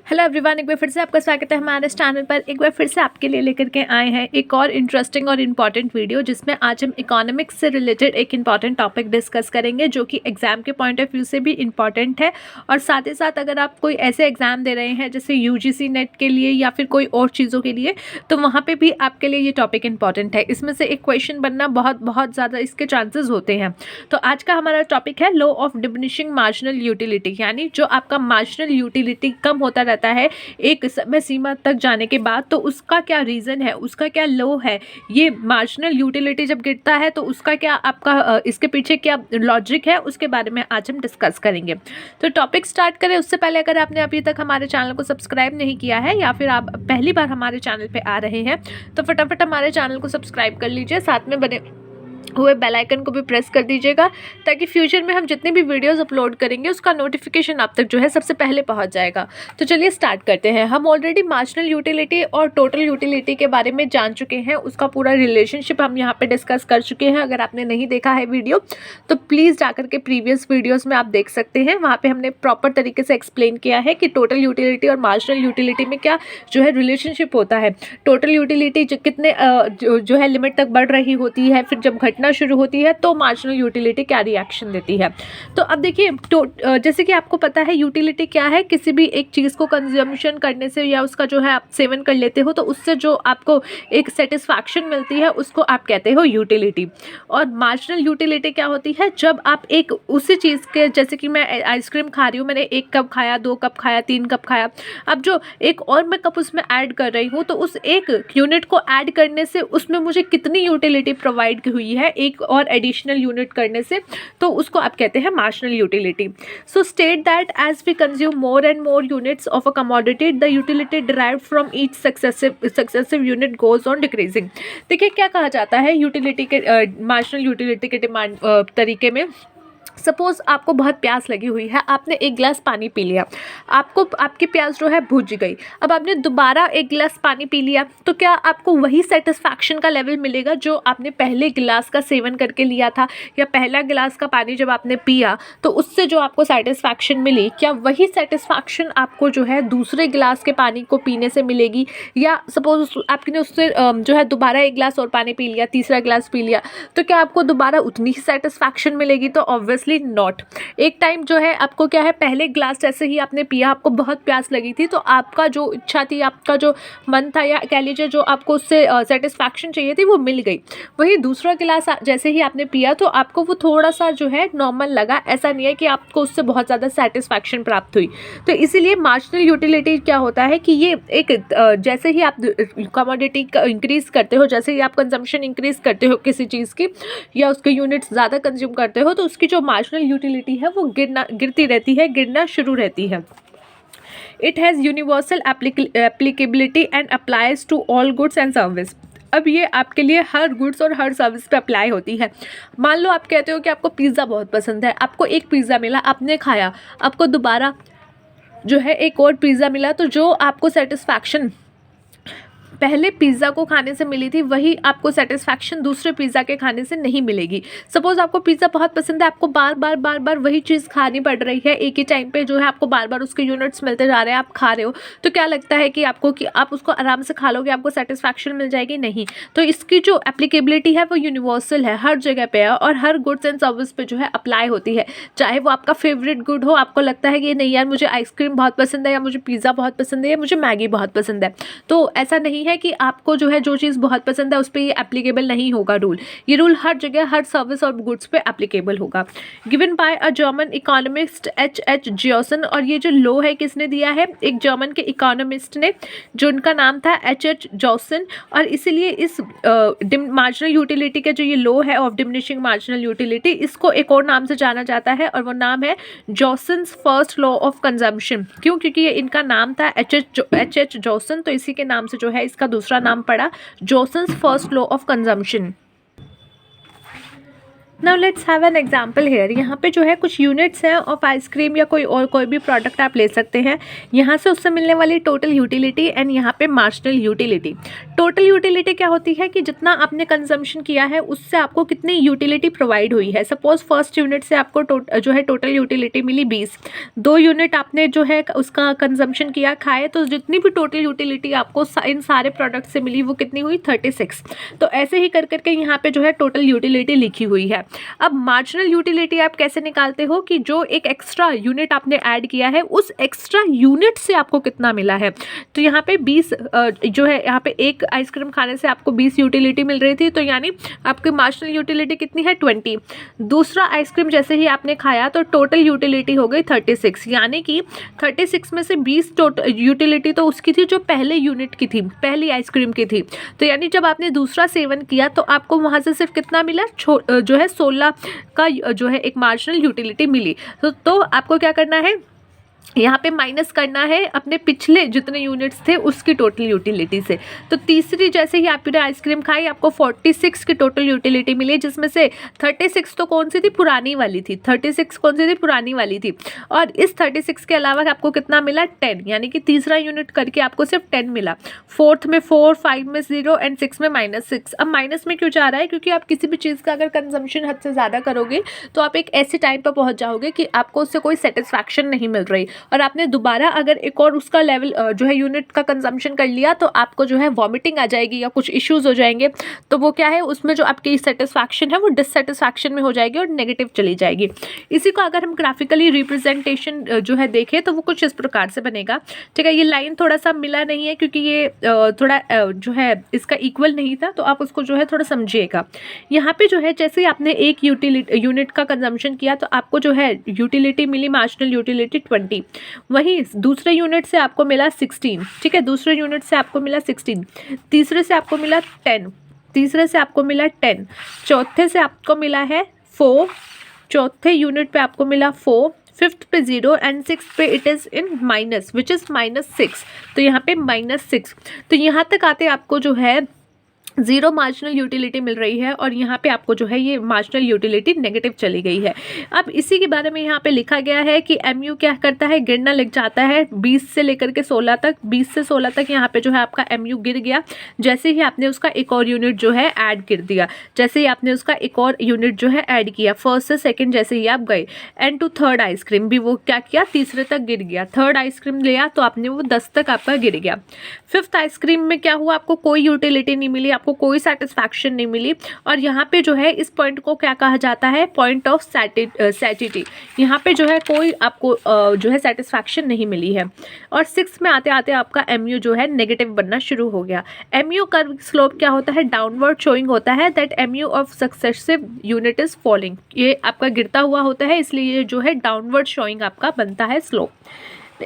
Hello everyone, एक बार फिर से आपका स्वागत है हमारे इस चैनल पर। एक बार फिर से आपके लिए लेकर के आए हैं एक और इंटरेस्टिंग और इम्पॉर्टेंट वीडियो, जिसमें आज हम इकोनॉमिक्स से रिलेटेड एक इम्पॉर्टेंट टॉपिक डिस्कस करेंगे, जो कि एग्जाम के पॉइंट ऑफ व्यू से भी इम्पॉर्टेंट है। और साथ ही साथ अगर आप कोई ऐसे एग्जाम दे रहे हैं जैसे यूजीसी नेट के लिए या फिर कोई और चीज़ों के लिए, तो वहाँ पर भी आपके लिए ये टॉपिक इंपॉर्टेंट है। इसमें से एक क्वेश्चन बनना बहुत बहुत ज़्यादा इसके चांसेस होते हैं। तो आज का हमारा टॉपिक है law of diminishing marginal utility, यानी जो आपका मार्जिनल यूटिलिटी कम होता रहता है एक समय सीमा तक जाने के बाद, तो उसका क्या रीज़न है, उसका क्या लॉ है। ये मार्जिनल यूटिलिटी जब गिरता है तो उसका क्या आपका इसके पीछे क्या लॉजिक है, उसके बारे में आज हम डिस्कस करेंगे। तो टॉपिक स्टार्ट करें उससे पहले अगर आपने अभी तक हमारे चैनल को सब्सक्राइब नहीं किया है या फिर आप पहली बार हमारे चैनल पे आ रहे हैं, तो फटाफट हमारे चैनल को सब्सक्राइब कर लीजिए, साथ में बने हुए बेल आइकन को भी प्रेस कर दीजिएगा, ताकि फ्यूचर में हम जितनी भी वीडियोस अपलोड करेंगे उसका नोटिफिकेशन आप तक जो है सबसे पहले पहुंच जाएगा। तो चलिए स्टार्ट करते हैं। हम ऑलरेडी मार्जिनल यूटिलिटी और टोटल यूटिलिटी के बारे में जान चुके हैं, उसका पूरा रिलेशनशिप हम यहाँ पे डिस्कस कर चुके हैं। अगर आपने नहीं देखा है वीडियो तो प्लीज़ जाकर के प्रीवियस वीडियोज़ में आप देख सकते हैं। वहाँ पर हमने प्रॉपर तरीके से एक्सप्लेन किया है कि टोटल यूटिलिटी और मार्जिनल यूटिलिटी में क्या जो है रिलेशनशिप होता है। टोटल यूटिलिटी कितने जो है लिमिट तक बढ़ रही होती है, फिर जब घटना शुरू होती है तो मार्जिनल यूटिलिटी क्या रिएक्शन देती है। तो अब देखिए, जैसे कि आपको पता है यूटिलिटी क्या है। किसी भी एक चीज़ को कंजम्पशन करने से या उसका जो है आप सेवन कर लेते हो, तो उससे जो आपको एक सेटिस्फैक्शन मिलती है उसको आप कहते हो यूटिलिटी। और मार्जिनल यूटिलिटी क्या होती है, जब आप एक उसी चीज़ के, जैसे कि मैं आइसक्रीम खा रही हूँ, मैंने 1 कप खाया, 2 कप खाया, 3 कप खाया, अब जो एक और मैं कप उसमें ऐड कर रही हूँ, तो उस एक यूनिट को ऐड करने से उसमें मुझे कितनी यूटिलिटी प्रोवाइड हुई है एक और एडिशनल यूनिट करने से, तो उसको आप कहते हैं marginal utility. So state that as we consume more and more units of a commodity, the utility derived from each successive unit goes on decreasing. देखिए क्या कहा जाता है यूटिलिटी के मार्जिनल यूटिलिटी के डिमांड तरीके में। सपोज़ आपको बहुत प्यास लगी हुई है, आपने 1 गिलास पानी पी लिया, आपकी प्यास जो है बुझ गई। अब आपने दोबारा 1 गिलास पानी पी लिया, तो क्या आपको वही सेटिस्फैक्शन का लेवल मिलेगा जो आपने पहले गिलास का सेवन करके लिया था, या पहला गिलास का पानी जब आपने पिया तो उससे जो आपको सेटिस्फैक्शन मिली, क्या वही सेटिस्फैक्शन आपको जो है दूसरे गिलास के पानी को पीने से मिलेगी? या सपोज आपने उससे जो है दोबारा 1 गिलास और पानी पी लिया, तीसरा गिलास पी लिया, तो क्या आपको दोबारा उतनी ही सेटिस्फैक्शन मिलेगी? तो ऑब्वियसली नॉट। एक टाइम जो है आपको क्या है, पहले ग्लास जैसे ही आपने पिया, आपको बहुत प्यास लगी थी, तो आपका जो इच्छा थी, आपका जो मन था, या कह लीजिए जो आपको उससे सेटिस्फैक्शन चाहिए थी, वो मिल गई। वही दूसरा गिलास जैसे ही आपने पिया तो आपको वो थोड़ा सा जो है नॉर्मल लगा, ऐसा नहीं है कि आपको उससे बहुत ज़्यादा सेटिस्फैक्शन प्राप्त हुई। तो इसीलिए मार्जिनल यूटिलिटी क्या होता है कि ये एक जैसे ही आप कमोडिटी इंक्रीज़ करते हो, जैसे ही आप कंजम्पशन इंक्रीज़ करते हो किसी चीज़ की, या उसके यूनिट्स ज़्यादा कंज्यूम करते हो, तो उसकी जो मार्जिनल यूटिलिटी है वो गिरती रहती है, गिरना शुरू रहती है। It has universal applicability and applies to all goods and service. अब ये आपके लिए हर गुड्स और हर सर्विस पे अप्लाई होती है। मान लो आप कहते हो कि आपको पिज़्ज़ा बहुत पसंद है, आपको एक पिज़्ज़ा मिला, आपने खाया, आपको दोबारा जो है एक और पिज़्ज़ा मिला, तो जो आपको सेटिस्फैक्शन पहले पिज़्ज़ा को खाने से मिली थी, वही आपको सेटिस्फैक्शन दूसरे पिज़्ज़ा के खाने से नहीं मिलेगी। सपोज़ आपको पिज़्ज़ा बहुत पसंद है, आपको बार बार वही चीज़ खानी पड़ रही है, एक ही टाइम पे जो है आपको बार बार उसके यूनिट्स मिलते जा रहे हैं, आप खा रहे हो, तो क्या लगता है कि आप उसको आराम से खा लोगे, आपको सेटिस्फैक्शन मिल जाएगी? नहीं। तो इसकी जो एप्लीकेबिलिटी है वो यूनिवर्सल है, हर जगह पे है, और हर गुड्स एंड सर्विस पे जो है अप्लाई होती है। चाहे वो आपका फेवरेट गुड हो, आपको लगता है कि नहीं यार मुझे आइसक्रीम बहुत पसंद है, या मुझे पिज़्ज़ा बहुत पसंद है, या मुझे मैगी बहुत पसंद है, तो ऐसा नहीं है कि आपको जो है जो चीज़ बहुत पसंद है उस पर ये एप्लीकेबल नहीं होगा रूल। ये रूल हर जगह, हर सर्विस और गुड्स पे एप्लीकेबल होगा। Given by a German economist H Gossen. और ये जो लॉ है किसने दिया है? एक जर्मन के इकोनॉमिस्ट ने, जो उनका नाम था एच जॉसन। और इसीलिए इस मार्जिनल यूटिलिटी का जो ये लॉ है ऑफ डिमिनिशिंग मार्जिनल यूटिलिटी, इसको एक और नाम से जाना जाता है, और वो नाम है जॉसन्स फर्स्ट लॉ ऑफ कंजम्पशन। क्यों? क्योंकि ये इनका नाम था एच जॉसन, तो इसी के नाम से जो है इसका दूसरा नाम पड़ा Gossen's first law of consumption. Now let's have an example here. यहाँ पे जो है कुछ यूनिट्स हैं ऑफ आइसक्रीम या कोई भी प्रोडक्ट आप ले सकते हैं। यहाँ से उससे मिलने वाली टोटल यूटिलिटी एंड यहाँ पे मार्जिनल यूटिलिटी। टोटल यूटिलिटी क्या होती है कि जितना आपने कंजम्पशन किया है उससे आपको कितनी यूटिलिटी प्रोवाइड हुई है। सपोज फर्स्ट यूनिट से आपको जो है टोटल यूटिलिटी मिली 20, 2 यूनिट आपने जो है उसका कंजम्पशन किया, खाए, तो जितनी भी टोटल यूटिलिटी आपको इन सारे प्रोडक्ट से मिली वो कितनी हुई 36। तो ऐसे ही कर करके यहाँ पे जो है टोटल यूटिलिटी लिखी हुई है। अब मार्जिनल यूटिलिटी आप कैसे निकालते हो कि जो एक एक्स्ट्रा यूनिट आपने ऐड किया है उस एक्स्ट्रा यूनिट से आपको कितना मिला है। तो यहाँ पे 20 जो है यहाँ पे एक आइसक्रीम खाने से आपको 20 यूटिलिटी मिल रही थी, तो यानी आपकी मार्जिनल यूटिलिटी कितनी है 20। दूसरा आइसक्रीम जैसे ही आपने खाया तो टोटल यूटिलिटी हो गई 36, यानी कि 36 में से 20 टोटल यूटिलिटी तो उसकी थी जो पहले यूनिट की थी, पहली आइसक्रीम की थी। तो यानी जब आपने दूसरा सेवन किया तो आपको वहाँ से सिर्फ कितना मिला, जो है 16 का जो है एक मार्जिनल यूटिलिटी मिली। तो आपको क्या करना है, यहाँ पे माइनस करना है अपने पिछले जितने यूनिट्स थे उसकी टोटल यूटिलिटी से। तो तीसरी जैसे ही आपने आइसक्रीम खाई आपको 46 की टोटल यूटिलिटी मिली, जिसमें से 36 तो कौन सी थी, पुरानी वाली थी। 36 कौन सी थी, पुरानी वाली थी। और इस 36 के अलावा आपको कितना मिला 10, यानी कि तीसरा यूनिट करके आपको सिर्फ 10 मिला। फोर्थ में 4, 5 में 0 एंड 6 में -6। अब माइनस में क्यों जा रहा है, क्योंकि आप किसी भी चीज़ का अगर कंजम्पशन हद से ज़्यादा करोगे तो आप एक ऐसे टाइम पर पहुँच जाओगे कि आपको उससे कोई सेटिस्फैक्शन नहीं मिल रही, और आपने दोबारा अगर एक और उसका लेवल जो है यूनिट का कंजम्पशन कर लिया तो आपको जो है वॉमिटिंग आ जाएगी या कुछ इश्यूज हो जाएंगे। तो वो क्या है, उसमें जो आपकी सेटिस्फैक्शन है वो डिससेटिस्फैक्शन में हो जाएगी और नेगेटिव चली जाएगी। इसी को अगर हम ग्राफिकली रिप्रेजेंटेशन जो है देखें तो वो कुछ इस प्रकार से बनेगा। ठीक है, ये लाइन थोड़ा सा मिला नहीं है क्योंकि ये थोड़ा जो है इसका इक्वल नहीं था, तो आप उसको जो है थोड़ा समझिएगा। यहाँ पे जो है जैसे ही आपने एक यूनिट का कंजम्पशन किया तो आपको जो है यूटिलिटी मिली, मार्जिनल यूटिलिटी 20। वहीं दूसरे यूनिट से आपको मिला 16। ठीक है, दूसरे यूनिट से आपको मिला 16, तीसरे से आपको मिला 10, तीसरे से आपको मिला 10, चौथे से आपको मिला है 4, चौथे यूनिट पे आपको मिला 4, फिफ्थ पे 0 एंड सिक्स पे it is in minus which is -6। तो यहाँ पे -6। तो यहाँ तक आते आपको जो है 0 मार्जिनल यूटिलिटी मिल रही है और यहाँ पे आपको जो है ये मार्जिनल यूटिलिटी नेगेटिव चली गई है। अब इसी के बारे में यहाँ पे लिखा गया है कि MU क्या करता है, गिरना लग जाता है 20 से लेकर के 16 तक। 20 से 16 तक यहाँ पे जो है आपका MU गिर गया जैसे ही आपने उसका एक और यूनिट जो है ऐड कर दिया। जैसे ही आपने उसका एक और यूनिट जो है ऐड किया, फर्स्ट से सेकेंड जैसे ही आप गए एंड टू थर्ड आइसक्रीम भी वो क्या किया, तीसरे तक गिर गया। थर्ड आइसक्रीम लिया तो आपने वो 10 तक आपका गिर गया। फिफ्थ आइसक्रीम में क्या हुआ, आपको कोई यूटिलिटी नहीं मिली, आपको कोई सेटिस्फैक्शन नहीं मिली। और यहाँ पे जो है इस पॉइंट को क्या कहा जाता है, पॉइंट ऑफ सैटिटी। यहाँ पे जो है कोई आपको जो है सेटिस्फैक्शन नहीं मिली है। और 6 में आते आते आपका MU जो है नेगेटिव बनना शुरू हो गया। MU कर्व स्लोप क्या होता है, डाउनवर्ड शोइंग होता है, that MU of successive unit is falling. ये आपका गिरता हुआ होता है, इसलिए ये जो है डाउनवर्ड शोइंग आपका बनता है स्लोप।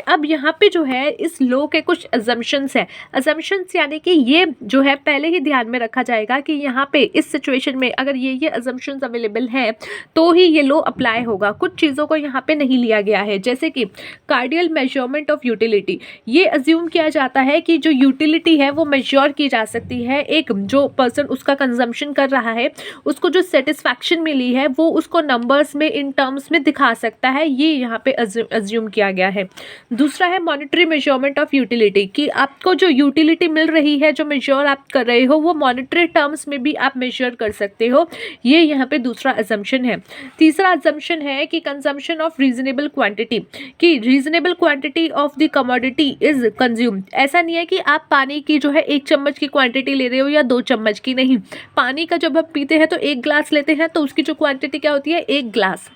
अब यहाँ पे जो है इस लो के कुछ अजम्पशंस हैं। अजम्पशंस यानी कि ये जो है पहले ही ध्यान में रखा जाएगा कि यहाँ पे इस सिचुएशन में अगर ये अजम्पशंस अवेलेबल हैं तो ही ये लो अप्लाई होगा। कुछ चीज़ों को यहाँ पे नहीं लिया गया है, जैसे कि कार्डियल मेजरमेंट ऑफ यूटिलिटी। ये अज्यूम किया जाता है कि जो यूटिलिटी है वो मेजर की जा सकती है। एक जो पर्सन उसका कंजम्पशन कर रहा है उसको जो सेटिस्फैक्शन मिली है वो उसको नंबर्स में, इन टर्म्स में दिखा सकता है। ये यहाँ पे अज्यूम किया गया है। दूसरा है मॉनेटरी मेजरमेंट ऑफ यूटिलिटी, कि आपको जो यूटिलिटी मिल रही है, जो मेजर आप कर रहे हो, वो मॉनेटरी टर्म्स में भी आप मेजर कर सकते हो। ये यहाँ पे दूसरा अजम्पशन है। तीसरा अजम्पशन है कि कंजम्पशन ऑफ रीजनेबल क्वांटिटी, कि reasonable quantity of the commodity is consumed. ऐसा नहीं है कि आप पानी की जो है 1 चम्मच की क्वांटिटी ले रहे हो या 2 चम्मच की, नहीं। पानी का जब आप पीते हैं तो 1 ग्लास लेते हैं तो उसकी जो क्वांटिटी क्या होती है, 1 ग्लास।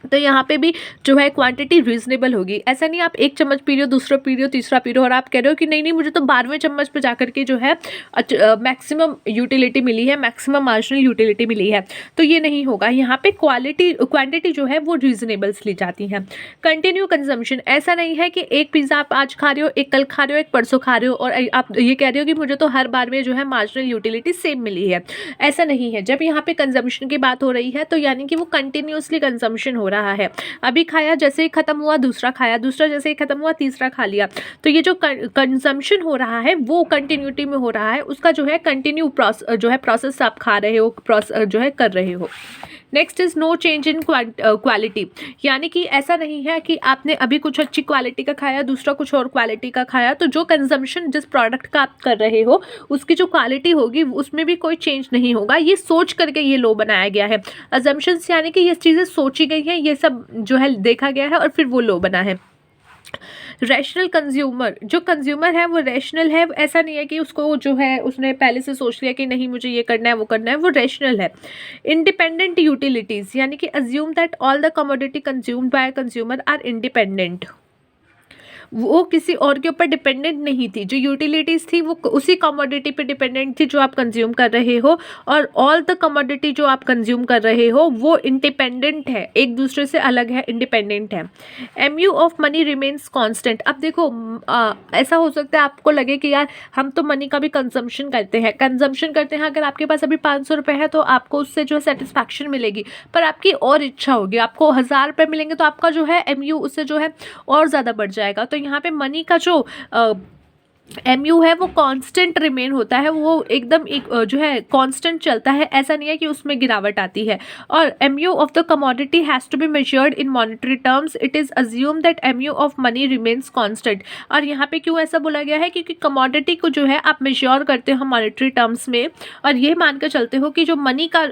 तो यहाँ पे भी जो है क्वांटिटी रीजनेबल होगी। ऐसा नहीं आप 1 चम्मच पी रहे हो, दूसरा पी रहे हो, तीसरा पी रहे हो और आप कह रहे हो कि नहीं मुझे तो 12वें चम्मच पे जाकर के जो है मैक्सिमम यूटिलिटी मिली है, मैक्सिमम मार्जिनल यूटिलिटी मिली है। तो ये नहीं होगा। यहाँ पे क्वांटिटी जो है वो रीजनेबल्स ली जाती हैं। कंटिन्यू कंजम्पशन, ऐसा नहीं है कि एक पिज़्ज़ा आप आज खा रहे हो, एक कल खा रहे हो, एक परसों खा रहे हो और आप ये कह रहे हो कि मुझे तो हर बार में जो है मार्जिनल यूटिलिटी सेम मिली है। ऐसा नहीं है। जब यहाँ पे कंजम्पशन की बात हो रही है तो यानी कि वो कंटिन्यूसली कंजम्पशन हो रहा है। अभी खाया, जैसे ही खत्म हुआ दूसरा खाया, दूसरा जैसे ही खत्म हुआ तीसरा खा लिया। तो ये जो कंजम्पशन हो रहा है वो कंटिन्यूटी में हो रहा है। उसका जो है कंटिन्यू जो है प्रोसेस आप खा रहे हो, जो है कर रहे हो। Next is no change in quality, यानी कि ऐसा नहीं है कि आपने अभी कुछ अच्छी क्वालिटी का खाया, दूसरा कुछ और क्वालिटी का खाया, तो जो कंजम्पशन जिस प्रोडक्ट का आप कर रहे हो उसकी जो क्वालिटी होगी उसमें भी कोई चेंज नहीं होगा। ये सोच करके ये लो बनाया गया है। अजम्पशंस यानी कि ये चीज़ें सोची गई हैं, ये सब जो है देखा गया है और फिर वो लो बना है। रैशनल कंज्यूमर, जो कंज्यूमर है वो रैशनल है, ऐसा नहीं है कि उसको जो है उसने पहले से सोच लिया कि नहीं मुझे ये करना है वो करना है, वो रैशनल है। इंडिपेंडेंट यूटिलिटीज़, यानी कि assume that all the commodity consumed by consumer are independent, वो किसी और के ऊपर डिपेंडेंट नहीं थी। जो यूटिलिटीज़ थी वो उसी कमोडिटी पे डिपेंडेंट थी जो आप कंज्यूम कर रहे हो, और ऑल द कमोडिटी जो आप कंज्यूम कर रहे हो वो इंडिपेंडेंट है, एक दूसरे से अलग है, इंडिपेंडेंट है। MU of money remains constant. अब देखो ऐसा हो सकता है आपको लगे कि यार हम तो मनी का भी कंजम्पशन करते हैं, अगर आपके पास अभी 500 रुपये है तो आपको उससे जो है सेटिस्फैक्शन मिलेगी, पर आपकी और इच्छा होगी, आपको 1000 रुपये मिलेंगे तो आपका जो है MU उससे जो है और ज़्यादा बढ़ जाएगा। तो यहाँ पे मनी का जो MU है वो कांस्टेंट रिमेन होता है, वो एकदम एक जो है कांस्टेंट चलता है, ऐसा नहीं है कि उसमें गिरावट आती है। और MU of the commodity has to be measured in monetary terms, it is assume that MU of money remains constant. और यहाँ पे क्यों ऐसा बोला गया है, क्योंकि कमोडिटी को जो है आप मेजर करते हो मॉनेटरी टर्म्स में, और ये मान कर चलते हो कि जो मनी का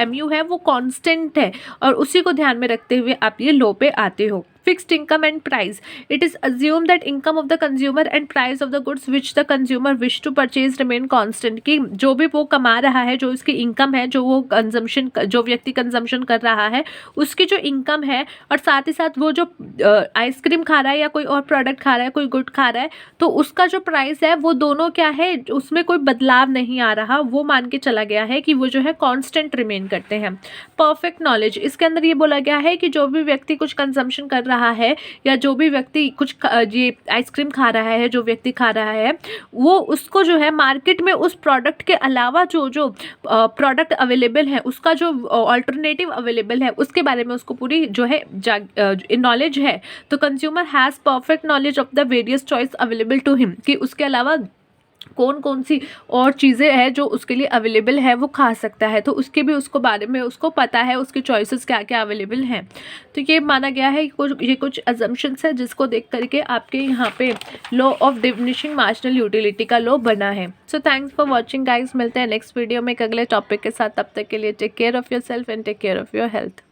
MU है वो कांस्टेंट है, और उसी को ध्यान में रखते हुए आप ये लो पे आते हो। Fixed income and price, it is assume that income of the consumer and price of the goods which the consumer wish to purchase remain constant, कि जो भी वो कमा रहा है, जो उसकी इनकम है, जो वो कंजम्पशन, जो व्यक्ति कंजम्पशन कर रहा है उसकी जो इनकम है, और साथ ही साथ वो जो आइसक्रीम खा रहा है या कोई और प्रोडक्ट खा रहा है, कोई गुड खा रहा है, तो उसका जो प्राइस है वो दोनों क्या है, उसमें कोई बदलाव नहीं आ रहा, वो मान के चला गया है कि वो जो है कांस्टेंट रिमेन करते हैं। परफेक्ट नॉलेज, इसके अंदर ये बोला गया है कि जो भी व्यक्ति कुछ कंजम्पशन कर रहा है या जो भी व्यक्ति कुछ ये आइसक्रीम खा रहा है, जो व्यक्ति खा रहा है, वो उसको जो है मार्केट में उस प्रोडक्ट के अलावा जो जो प्रोडक्ट अवेलेबल है, उसका जो ऑल्टरनेटिव अवेलेबल है उसके बारे में उसको पूरी जो है नॉलेज है। तो consumer has perfect knowledge of the various choice available to him, कि उसके अलावा कौन कौन सी और चीज़ें हैं जो उसके लिए अवेलेबल है वो खा सकता है, तो उसके भी उसको बारे में उसको पता है, उसकी चॉइसेस क्या क्या अवेलेबल हैं। तो ये माना गया है कि ये कुछ अजम्पशंस है जिसको देख करके आपके यहाँ पे law of diminishing marginal utility का लॉ बना है। So thanks for watching guys, मिलते हैं नेक्स्ट वीडियो में एक अगले टॉपिक के साथ। तब तक के लिए take care of your self and take care of your health.